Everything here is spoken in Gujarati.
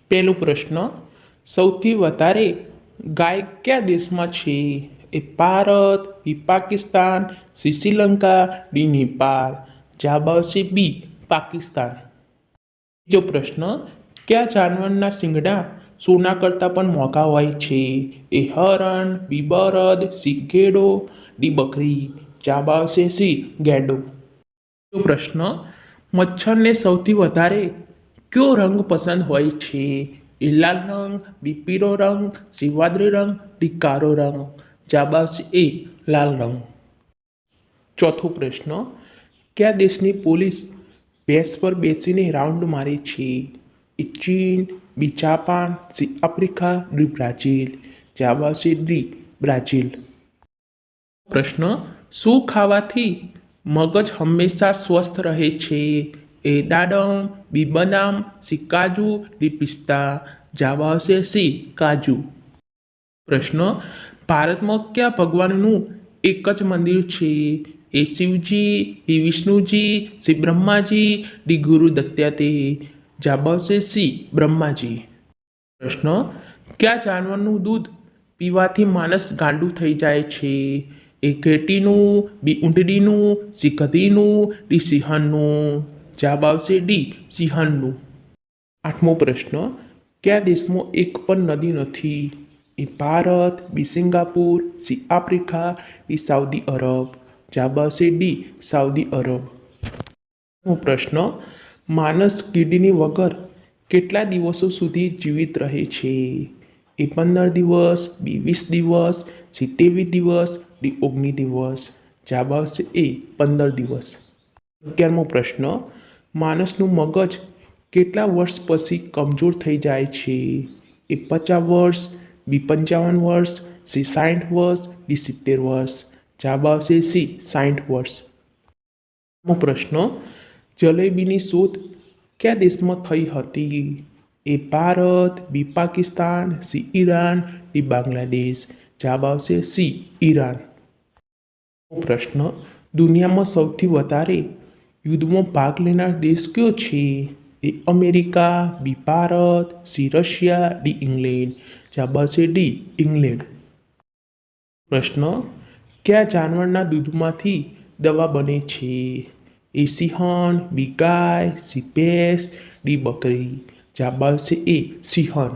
પહેલો પ્રશ્ન, સૌથી વધારે ગાય કયા દેશમાં છે? એ Bharat, B Pakistan, C Sri Lanka, D Nepal. જવાબ આવશે બી પાકિસ્તાન. બીજો પ્રશ્ન, કયા જાનવરના શિંગડા સોના કરતાં પણ મોંઘા હોય છે? એ હરણ, બી બળદ, સી ઘેડો, ડી બકરી. જવાબ આવશે સી ગેંડો. બીજો પ્રશ્ન, મચ્છરને સૌથી વધારે કયો રંગ પસંદ હોય છે? એ લાલ રંગ, બી પીળો રંગ, સી વાદળી રંગ, ડી કાળો રંગ. જવાબ આવશે એ લાલ રંગ. ચોથો પ્રશ્ન, કયા દેશની પોલીસ ભેંસ પર બેસીને રાઉન્ડ મારે છે? એ ચીન, B Japan, C Africa, D Brazil. જવાબ આવશે ડી બ્રાઝીલ. પ્રશ્ન, શું ખાવાથી મગજ હંમેશા સ્વસ્થ રહે છે? એ દાડમ, બી બદામ, સી કાજુ, ડી પિસ્તા. જવાબ આવશે સી કાજુ. પ્રશ્ન, ભારતમાં કયા ભગવાનનું એક જ મંદિર છે? એ શિવજી, બી વિષ્ણુજી, સી બ્રહ્માજી, ડી ગુરુ દત્તાત્રેય. જવાબ આવશે સી બ્રહ્માજી. પ્રશ્ન, કયા જાનવરનું દૂધ પીવાથી માણસ ગાંડું થઈ જાય છે? એ ઘેટીનું, બી ઊંટડીનું, સી ગધેડીનું, ડી સિંહણનું. જવાબ આવશે ડી સિંહણનું. આઠમો પ્રશ્ન, કયા દેશમાં એક પણ નદી નથી? A Bharat, B Singapore, C Africa, D Saudi Arab. જવાબ આવશે ડી સાઉદી અરબ. પ્રશ્ન, માણસ કિડની વગર કેટલા દિવસો સુધી જીવિત રહે છે? એ 15 દિવસ, બી 20 દિવસ, સી 23 દિવસ, ડી 19 દિવસ. જવાબ આવશે એ 15 દિવસ. 11મો પ્રશ્ન, માણસનું મગજ કેટલા વર્ષ પછી કમજોર થઈ જાય છે? એ 50 વર્ષ, બી 55 વર્ષ, સી 60 વર્ષ, ડી 70 વર્ષ. જવાબ આવશે સી 60 વર્ષ. પ્રશ્ન, જલેબીની શોધ કયા દેશમાં થઈ હતી? A Bharat, B Pakistan, C Iran, D Bangladesh. જવાબ આવશે સી ઈરાન. પ્રશ્ન, દુનિયામાં સૌથી વધારે યુદ્ધમાં ભાગ લેનાર દેશ કયો છે? A America, B Bharat, C Russia, D England. જવાબ આવશે ડી ઇંગ્લેન્ડ. પ્રશ્ન, કયા જાનવરના દૂધમાંથી દવા બને છે? એ સિંહણ, બી ગાય, સી ભેંસ, ડી બકરી. જવાબ આવશે એ સિંહણ.